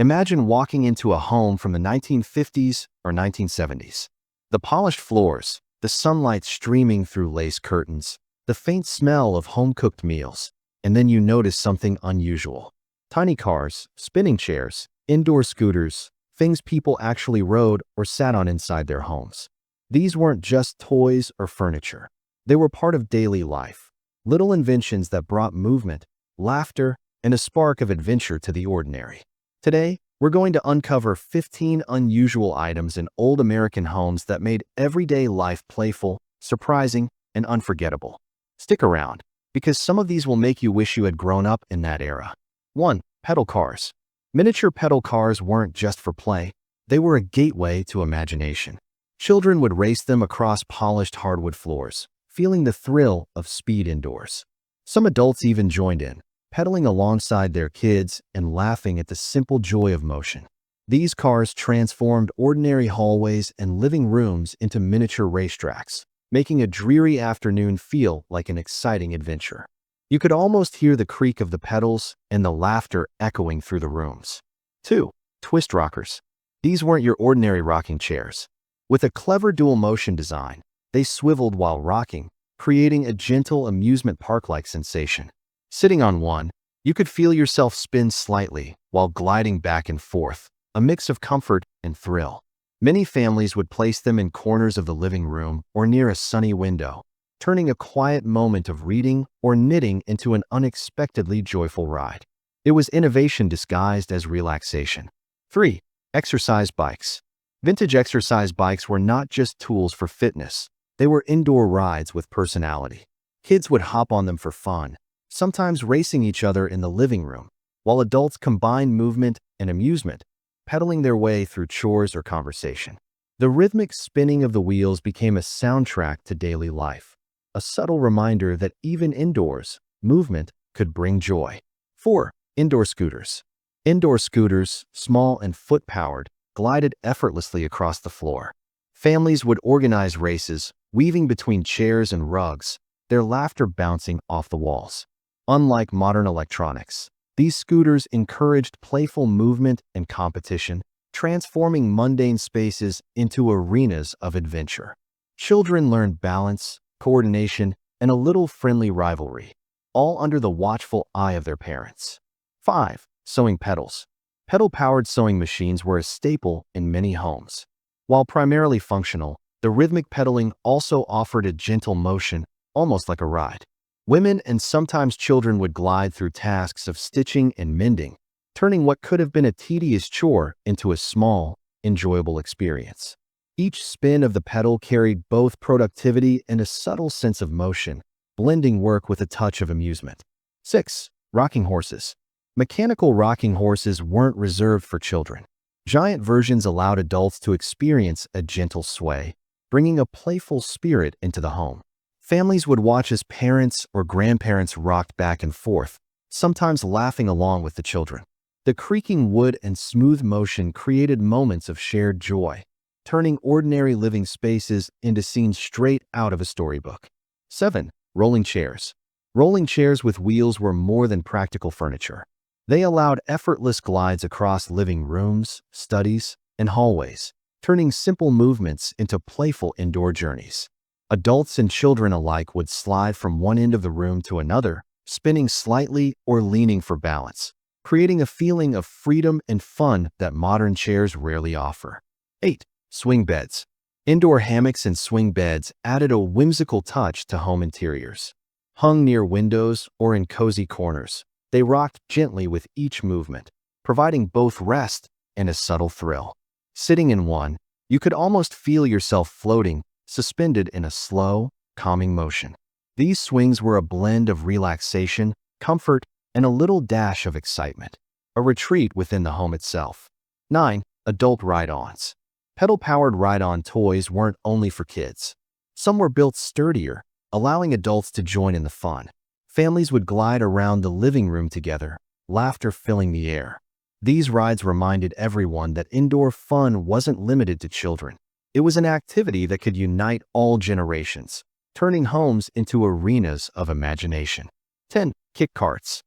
Imagine walking into a home from the 1950s or 1970s. The polished floors, the sunlight streaming through lace curtains, the faint smell of home-cooked meals, and then you notice something unusual. Tiny cars, spinning chairs, indoor scooters, things people actually rode or sat on inside their homes. These weren't just toys or furniture. They were part of daily life, little inventions that brought movement, laughter, and a spark of adventure to the ordinary. Today, we're going to uncover 15 unusual items in old American homes that made everyday life playful, surprising, and unforgettable. Stick around, because some of these will make you wish you had grown up in that era. 1. Pedal cars. Miniature pedal cars weren't just for play. They were a gateway to imagination. Children would race them across polished hardwood floors, feeling the thrill of speed indoors. Some adults even joined in, pedaling alongside their kids and laughing at the simple joy of motion. These cars transformed ordinary hallways and living rooms into miniature racetracks, making a dreary afternoon feel like an exciting adventure. You could almost hear the creak of the pedals and the laughter echoing through the rooms. 2. Twist rockers. These weren't your ordinary rocking chairs. With a clever dual motion design, they swiveled while rocking, creating a gentle amusement park-like sensation. Sitting on one, you could feel yourself spin slightly while gliding back and forth, a mix of comfort and thrill. Many families would place them in corners of the living room or near a sunny window, turning a quiet moment of reading or knitting into an unexpectedly joyful ride. It was innovation disguised as relaxation. 3. Exercise bikes. Vintage exercise bikes were not just tools for fitness. They were indoor rides with personality. Kids would hop on them for fun, sometimes racing each other in the living room, while adults combined movement and amusement, pedaling their way through chores or conversation. The rhythmic spinning of the wheels became a soundtrack to daily life, a subtle reminder that even indoors, movement could bring joy. 4. Indoor scooters. Indoor scooters, small and foot-powered, glided effortlessly across the floor. Families would organize races, weaving between chairs and rugs, their laughter bouncing off the walls. Unlike modern electronics, these scooters encouraged playful movement and competition, transforming mundane spaces into arenas of adventure. Children learned balance, coordination, and a little friendly rivalry, all under the watchful eye of their parents. 5. Sewing pedals. Pedal-powered sewing machines were a staple in many homes. While primarily functional, the rhythmic pedaling also offered a gentle motion, almost like a ride. Women and sometimes children would glide through tasks of stitching and mending, turning what could have been a tedious chore into a small, enjoyable experience. Each spin of the pedal carried both productivity and a subtle sense of motion, blending work with a touch of amusement. 6. Rocking horses. Mechanical rocking horses weren't reserved for children. Giant versions allowed adults to experience a gentle sway, bringing a playful spirit into the home. Families would watch as parents or grandparents rocked back and forth, sometimes laughing along with the children. The creaking wood and smooth motion created moments of shared joy, turning ordinary living spaces into scenes straight out of a storybook. 7. Rolling chairs. Rolling chairs with wheels were more than practical furniture. They allowed effortless glides across living rooms, studies, and hallways, turning simple movements into playful indoor journeys. Adults and children alike would slide from one end of the room to another, spinning slightly or leaning for balance, creating a feeling of freedom and fun that modern chairs rarely offer. 8. Swing beds. Indoor hammocks and swing beds added a whimsical touch to home interiors. Hung near windows or in cozy corners, they rocked gently with each movement, providing both rest and a subtle thrill. Sitting in one, you could almost feel yourself floating, suspended in a slow, calming motion. These swings were a blend of relaxation, comfort, and a little dash of excitement, a retreat within the home itself. 9. Adult ride-ons. Pedal-powered ride-on toys weren't only for kids. Some were built sturdier, allowing adults to join in the fun. Families would glide around the living room together, laughter filling the air. These rides reminded everyone that indoor fun wasn't limited to children. It was an activity that could unite all generations, turning homes into arenas of imagination. 10. Kick carts.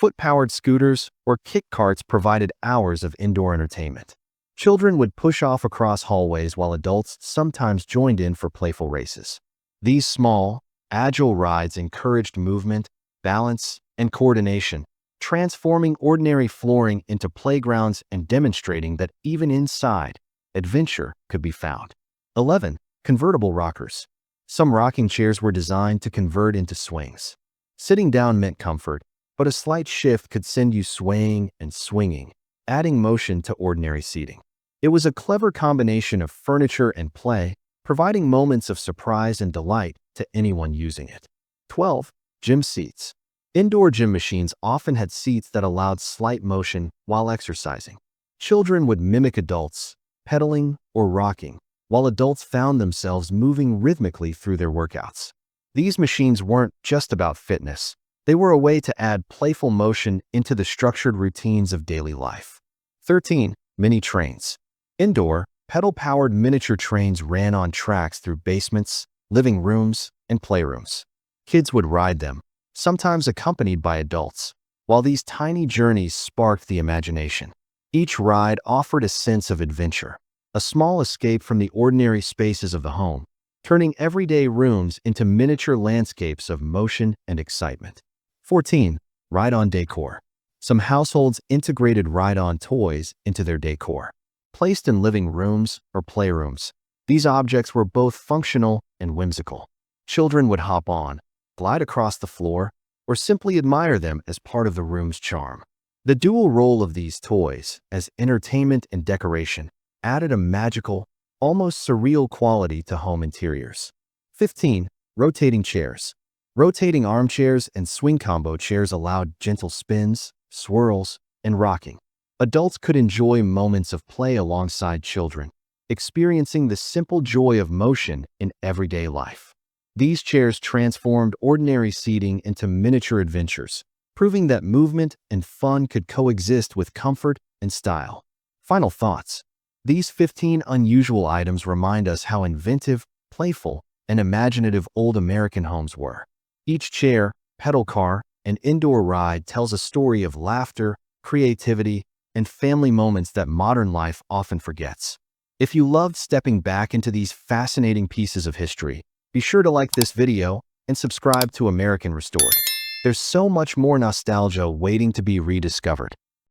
Foot-powered scooters or kick carts provided hours of indoor entertainment. Children would push off across hallways while adults sometimes joined in for playful races. These small, agile rides encouraged movement, balance, and coordination, transforming ordinary flooring into playgrounds and demonstrating that even inside, adventure could be found. 11. Convertible rockers. Some rocking chairs were designed to convert into swings. Sitting down meant comfort, but a slight shift could send you swaying and swinging, adding motion to ordinary seating. It was a clever combination of furniture and play, providing moments of surprise and delight to anyone using it. 12. Gym seats. Indoor gym machines often had seats that allowed slight motion while exercising. Children would mimic adults, pedaling or rocking, while adults found themselves moving rhythmically through their workouts. These machines weren't just about fitness. They were a way to add playful motion into the structured routines of daily life. 13. Mini trains. Indoor, pedal-powered miniature trains ran on tracks through basements, living rooms, and playrooms. Kids would ride them, sometimes accompanied by adults, while these tiny journeys sparked the imagination. Each ride offered a sense of adventure, a small escape from the ordinary spaces of the home, turning everyday rooms into miniature landscapes of motion and excitement. 14. Ride-on decor. Some households integrated ride-on toys into their decor. Placed in living rooms or playrooms, these objects were both functional and whimsical. Children would hop on, glide across the floor, or simply admire them as part of the room's charm. The dual role of these toys, as entertainment and decoration, added a magical, almost surreal quality to home interiors. 15. Rotating chairs. Rotating armchairs and swing combo chairs allowed gentle spins, swirls, and rocking. Adults could enjoy moments of play alongside children, experiencing the simple joy of motion in everyday life. These chairs transformed ordinary seating into miniature adventures, proving that movement and fun could coexist with comfort and style. Final thoughts. These 15 unusual items remind us how inventive, playful, and imaginative old American homes were. Each chair, pedal car, and indoor ride tells a story of laughter, creativity, and family moments that modern life often forgets. If you loved stepping back into these fascinating pieces of history, be sure to like this video and subscribe to American Restored. There's so much more nostalgia waiting to be rediscovered.